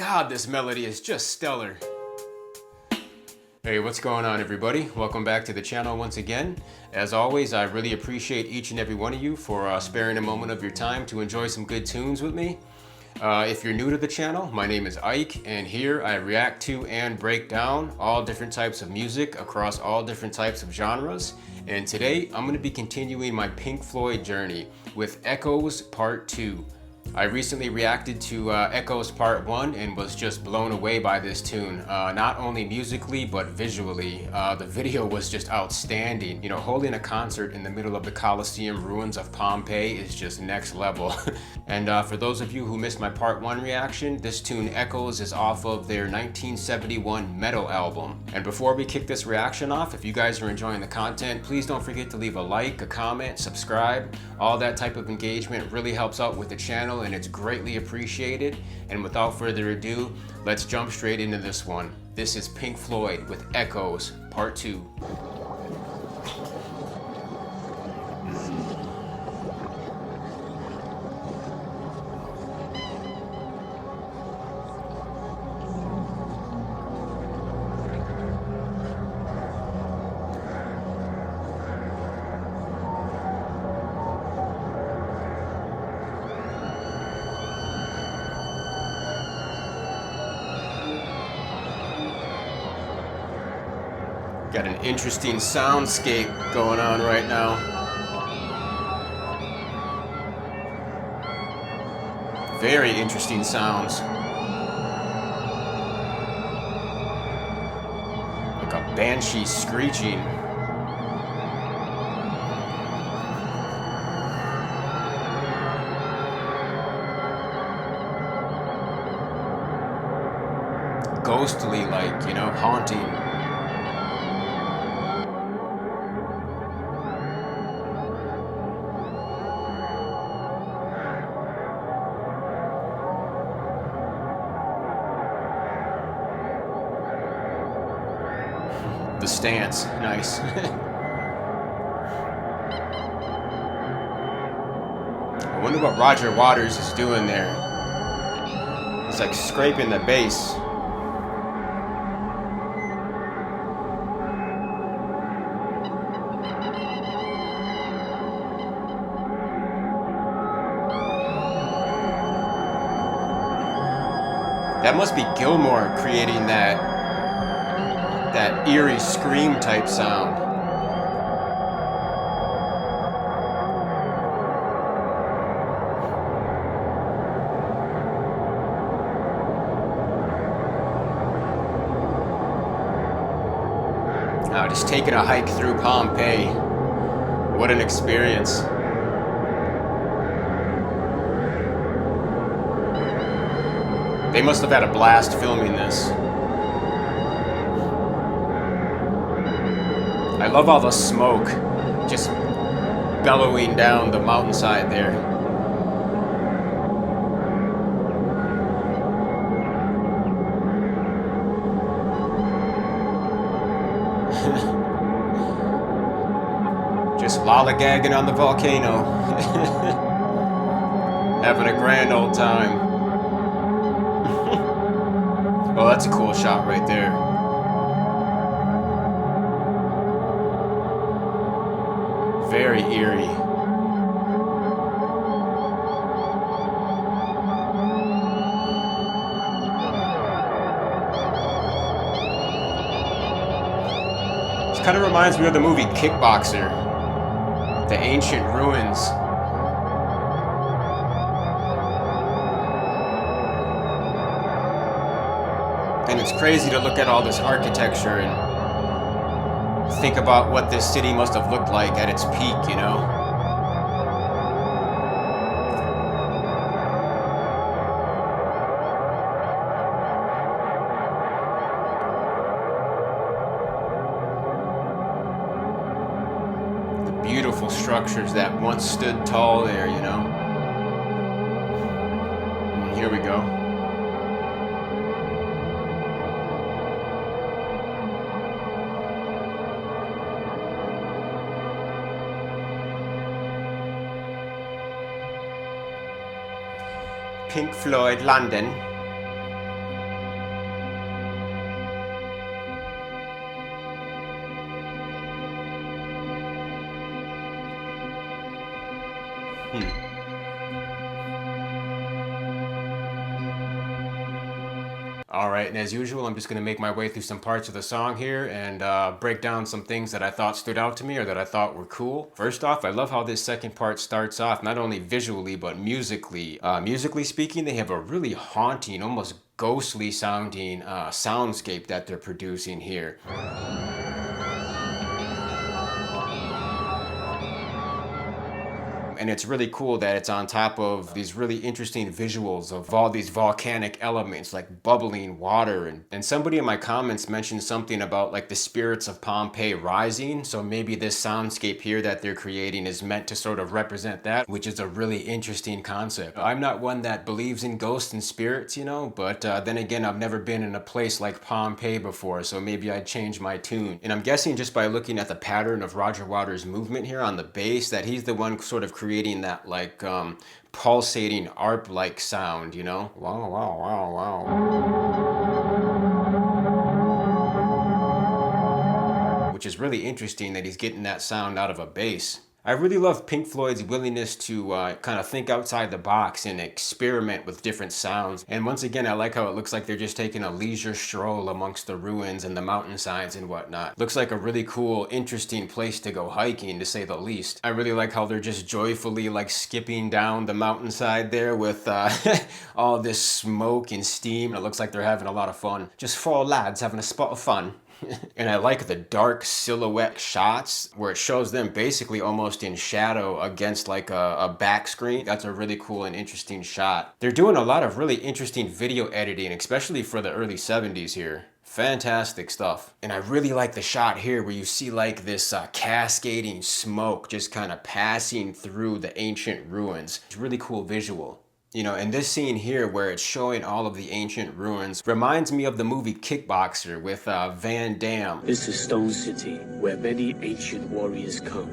God, this melody is just stellar. Hey, what's going on, everybody? Welcome back to the channel once again. As always, I really appreciate each and every one of you for sparing a moment of your time to enjoy some good tunes with me. If you're new to the channel, my name is Ike, and here I react to and break down all different types of music across all different types of genres. And today, I'm going to be continuing my Pink Floyd journey with Echoes Part 2. I recently reacted to Echoes Part 1 and was just blown away by this tune, not only musically but visually. The video was just outstanding. You know, holding a concert in the middle of the Colosseum ruins of Pompeii is just next level. And for those of you who missed my Part 1 reaction, this tune Echoes is off of their 1971 Metal album. And before we kick this reaction off, if you guys are enjoying the content, please don't forget to leave a like, a comment, subscribe. All that type of engagement really helps out with the channel, and it's greatly appreciated. And without further ado, let's jump straight into this one. This is Pink Floyd with Echoes Part 2. Got an interesting soundscape going on right now. Very interesting sounds. Like a banshee screeching. Ghostly, like, you know, haunting. The stance, nice. I wonder what Roger Waters is doing there. He's like scraping the bass. That must be Gilmour creating that eerie scream type sound. Now, just taking a hike through Pompeii. What an experience. They must have had a blast filming this. I love all the smoke just bellowing down the mountainside there. Just lollygagging on the volcano. Having a grand old time. Oh, that's a cool shot right there. Very eerie. This kind of reminds me of the movie Kickboxer, the ancient ruins. And it's crazy to look at all this architecture and think about what this city must have looked like at its peak, you know? The beautiful structures that once stood tall there, you know? And here we go. Pink Floyd, London. All right, and as usual, I'm just going to make my way through some parts of the song here and break down some things that I thought stood out to me or that I thought were cool. First off, I love how this second part starts off, not only visually, but musically. Musically speaking, they have a really haunting, almost ghostly sounding soundscape that they're producing here. And it's really cool that it's on top of these really interesting visuals of all these volcanic elements like bubbling water. And somebody in my comments mentioned something about like the spirits of Pompeii rising. So maybe this soundscape here that they're creating is meant to sort of represent that, which is a really interesting concept. I'm not one that believes in ghosts and spirits, you know, but then again, I've never been in a place like Pompeii before, so maybe I'd change my tune. And I'm guessing just by looking at the pattern of Roger Waters' movement here on the bass that he's the one sort of creating that like pulsating arp-like sound, you know? Wow, wow, wow, wow. Which is really interesting that he's getting that sound out of a bass. I really love Pink Floyd's willingness to kind of think outside the box and experiment with different sounds. And once again, I like how it looks like they're just taking a leisure stroll amongst the ruins and the mountainsides and whatnot. Looks like a really cool, interesting place to go hiking, to say the least. I really like how they're just joyfully like skipping down the mountainside there with all this smoke and steam. It looks like they're having a lot of fun. Just four lads having a spot of fun. And I like the dark silhouette shots where it shows them basically almost in shadow against like a back screen. That's a really cool and interesting shot. They're doing a lot of really interesting video editing, especially for the early 70s here. Fantastic stuff. And I really like the shot here where you see like this cascading smoke just kind of passing through the ancient ruins. It's a really cool visual. You know, and this scene here where it's showing all of the ancient ruins reminds me of the movie Kickboxer with Van Damme. This is Stone City, where many ancient warriors come.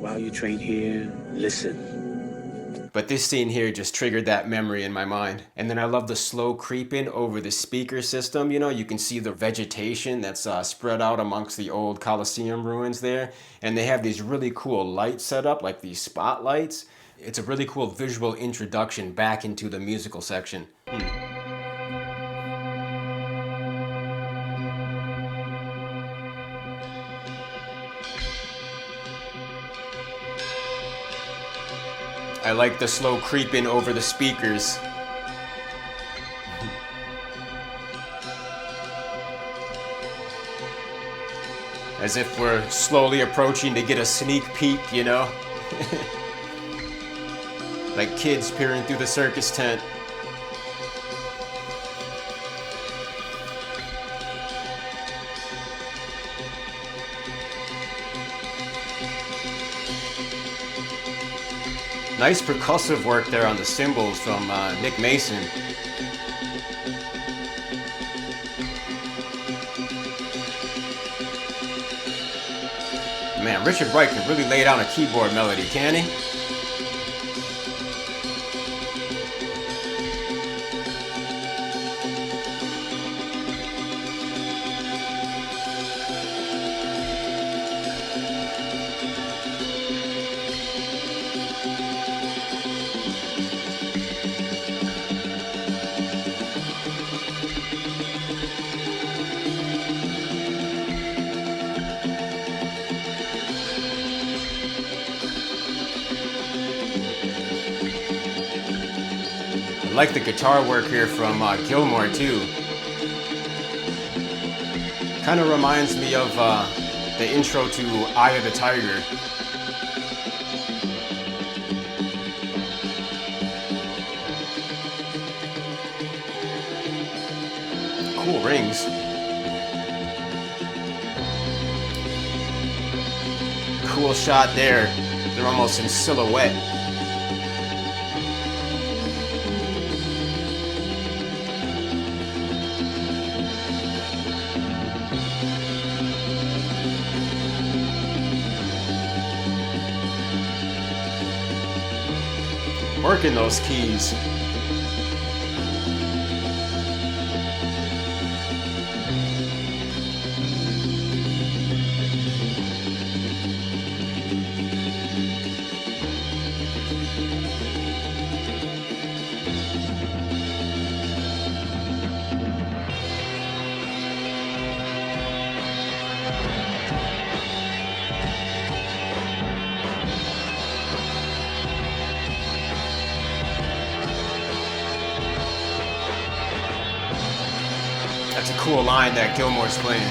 While you train here, listen. But this scene here just triggered that memory in my mind. And then I love the slow creeping over the speaker system. You know, you can see the vegetation that's spread out amongst the old Colosseum ruins there. And they have these really cool lights set up, like these spotlights. It's a really cool visual introduction back into the musical section. I like the slow creeping over the speakers. As if we're slowly approaching to get a sneak peek, you know? Like kids peering through the circus tent. Nice percussive work there on the cymbals from Nick Mason. Man, Richard Wright can really lay down a keyboard melody, can he? I like the guitar work here from Gilmour too. Kind of reminds me of the intro to Eye of the Tiger. Cool rings. Cool shot there. They're almost in silhouette. Working those keys. That's a cool line that Gilmour's playing.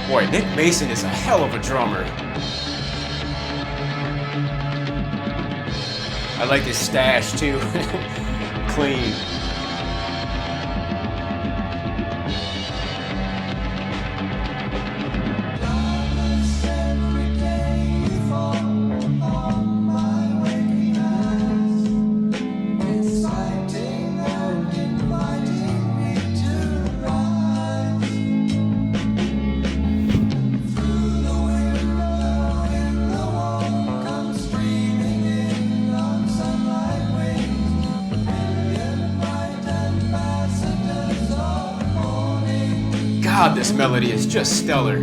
Boy, Nick Mason is a hell of a drummer. I like his stash too. Clean. God, this melody is just stellar.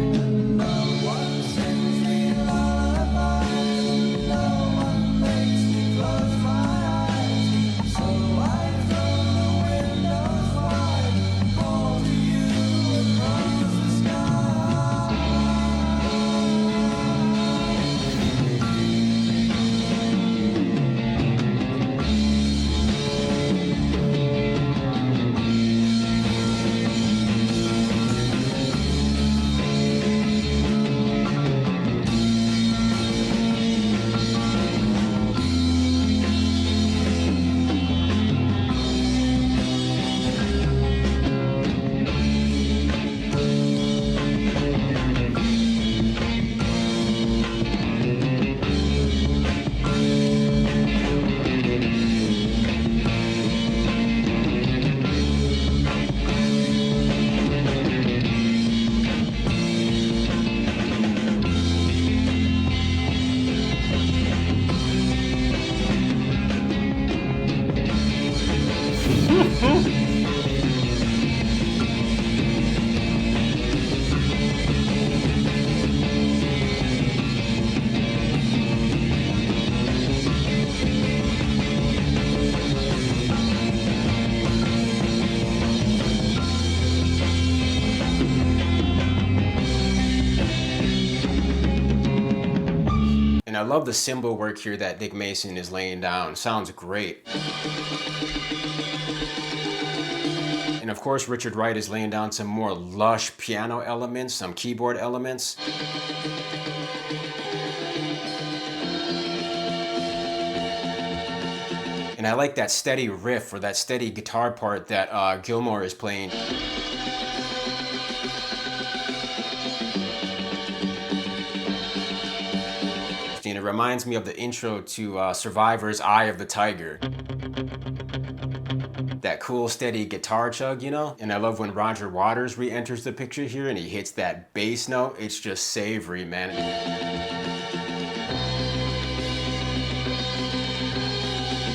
And I love the cymbal work here that Nick Mason is laying down. Sounds great. And of course, Richard Wright is laying down some more lush piano elements, some keyboard elements. And I like that steady riff or that steady guitar part that Gilmour is playing. And it reminds me of the intro to Survivor's Eye of the Tiger. That cool steady guitar chug, you know? And I love when Roger Waters re-enters the picture here and he hits that bass note. It's just savory, man.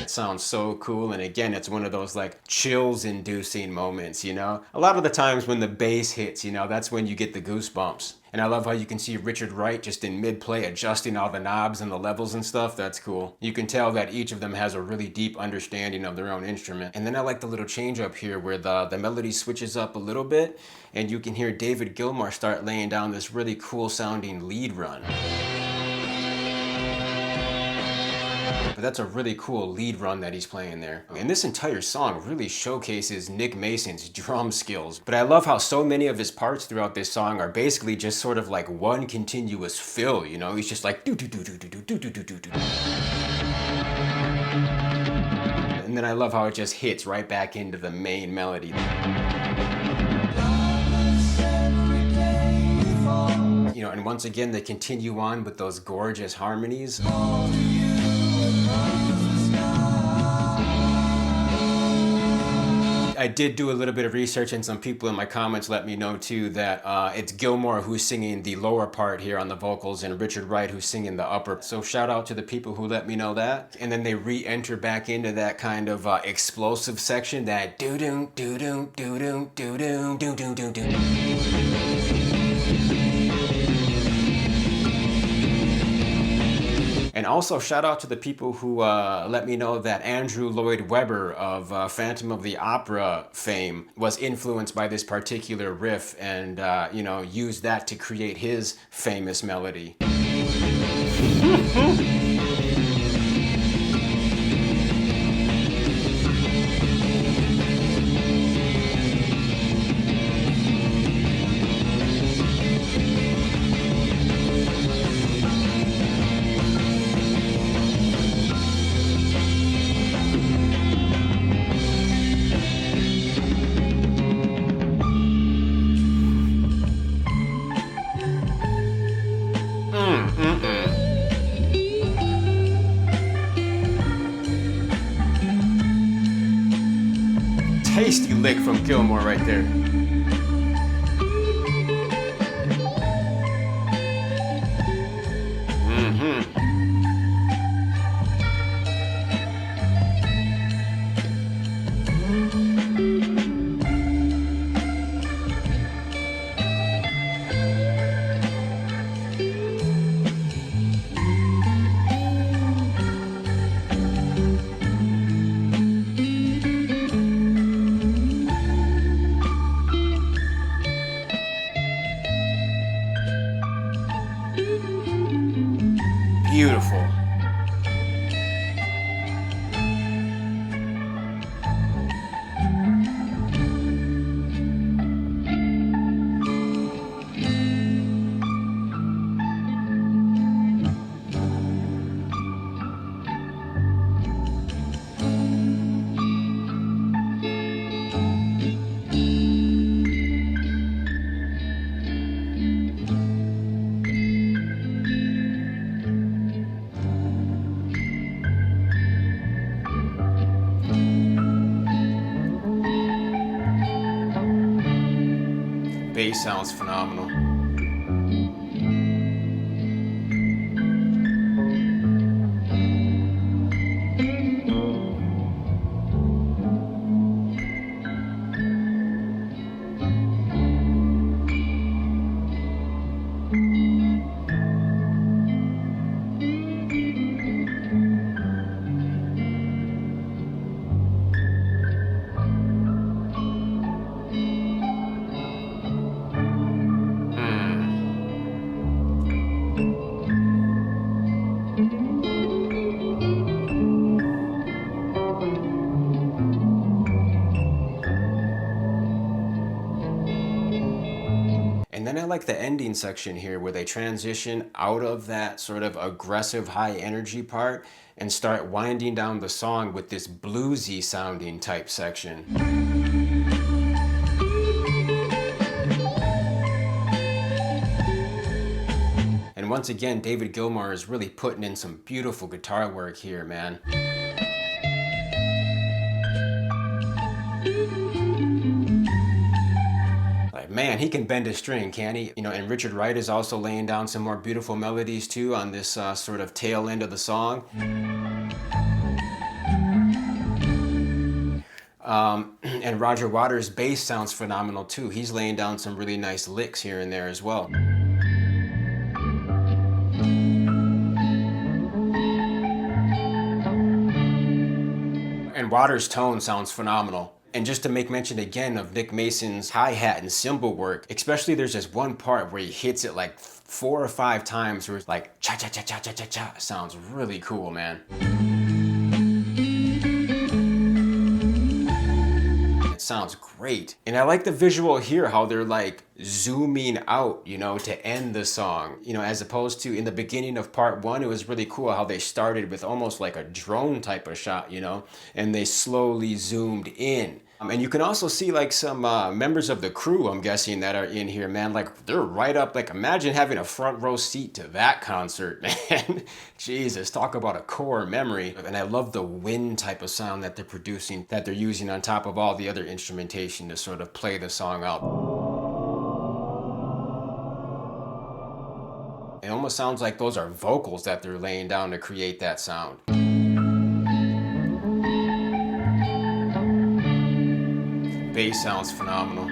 It sounds so cool, and again, it's one of those like chills-inducing moments, you know? A lot of the times when the bass hits, you know, that's when you get the goosebumps. And I love how you can see Richard Wright just in mid-play adjusting all the knobs and the levels and stuff. That's cool. You can tell that each of them has a really deep understanding of their own instrument. And then I like the little change up here where the melody switches up a little bit and you can hear David Gilmour start laying down this really cool sounding lead run. But that's a really cool lead run that he's playing there. And this entire song really showcases Nick Mason's drum skills. But I love how so many of his parts throughout this song are basically just sort of like one continuous fill, you know? He's just like do do do do do do do do do do do. And then I love how it just hits right back into the main melody. You know, and once again they continue on with those gorgeous harmonies. I did do a little bit of research and some people in my comments let me know too that it's Gilmour who's singing the lower part here on the vocals and Richard Wright who's singing the upper. So shout out to the people who let me know that. And then they re-enter back into that kind of explosive section, that doo-doo, doo-doo, doo-doo, doo-doo, doo-doo, doo-doo. And And also shout out to the people who let me know that Andrew Lloyd Webber of Phantom of the Opera fame was influenced by this particular riff and, used that to create his famous melody. Tasty lick from Gilmour right there. Beautiful. Bass sounds phenomenal. And then I like the ending section here where they transition out of that sort of aggressive high energy part and start winding down the song with this bluesy sounding type section. And once again, David Gilmour is really putting in some beautiful guitar work here, man. Man, he can bend a string, can't he? And Richard Wright is also laying down some more beautiful melodies too on this sort of tail end of the song. And Roger Waters' bass sounds phenomenal too. He's laying down some really nice licks here and there as well. And Waters' tone sounds phenomenal. And just to make mention again of Nick Mason's hi-hat and cymbal work, especially there's this one part where he hits it like 4 or 5 times where it's like cha-cha-cha-cha-cha-cha-cha. Sounds really cool, man. It sounds great. And I like the visual here, how they're like zooming out, to end the song. As opposed to in the beginning of part 1, it was really cool how they started with almost like a drone type of shot, and they slowly zoomed in. And you can also see like some members of the crew, I'm guessing, that are in here, man. Like they're right up, like imagine having a front row seat to that concert, man. Jesus, talk about a core memory. And I love the wind type of sound that they're producing, that they're using on top of all the other instrumentation to sort of play the song out. It almost sounds like those are vocals that they're laying down to create that sound. Bass sounds phenomenal.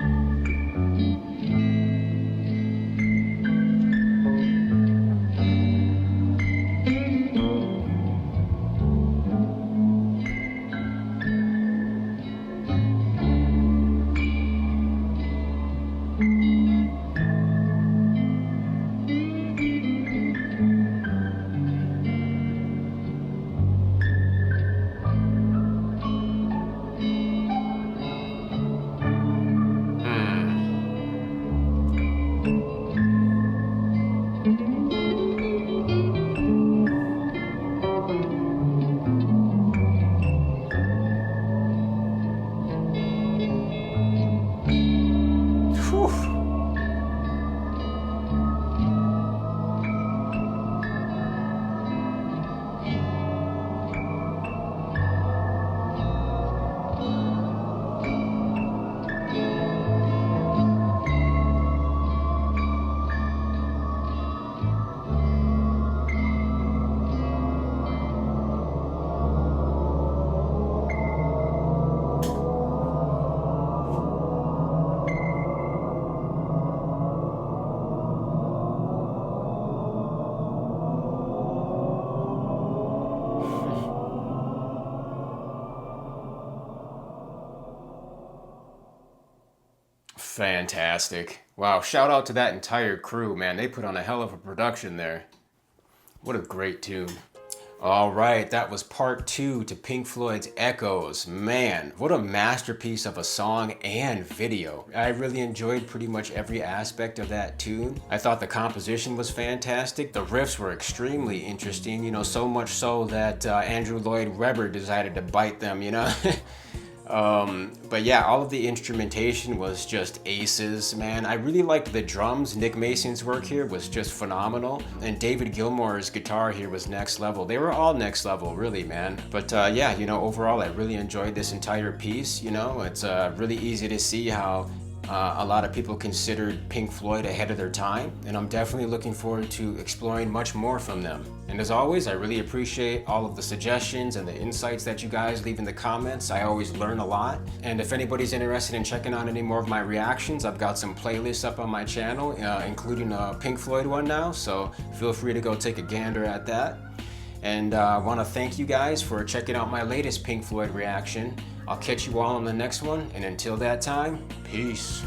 Fantastic. Wow, shout out to that entire crew, man. They put on a hell of a production there. What a great tune. All right, that was part 2 to Pink Floyd's Echoes. Man, what a masterpiece of a song and video. I really enjoyed pretty much every aspect of that tune. I thought the composition was fantastic. The riffs were extremely interesting, you know, so much so that Andrew Lloyd Webber decided to bite them, you know? But yeah, all of the instrumentation was just aces, man. I really liked the drums. Nick Mason's work here was just phenomenal. And David Gilmour's guitar here was next level. They were all next level, really, man. But yeah, you know, overall, I really enjoyed this entire piece. You know, it's really easy to see how a lot of people considered Pink Floyd ahead of their time, and I'm definitely looking forward to exploring much more from them. And as always, I really appreciate all of the suggestions and the insights that you guys leave in the comments. I always learn a lot. And if anybody's interested in checking out any more of my reactions, I've got some playlists up on my channel, including a Pink Floyd one now, so feel free to go take a gander at that. And I want to thank you guys for checking out my latest Pink Floyd reaction. I'll catch you all on the next one, and until that time, peace.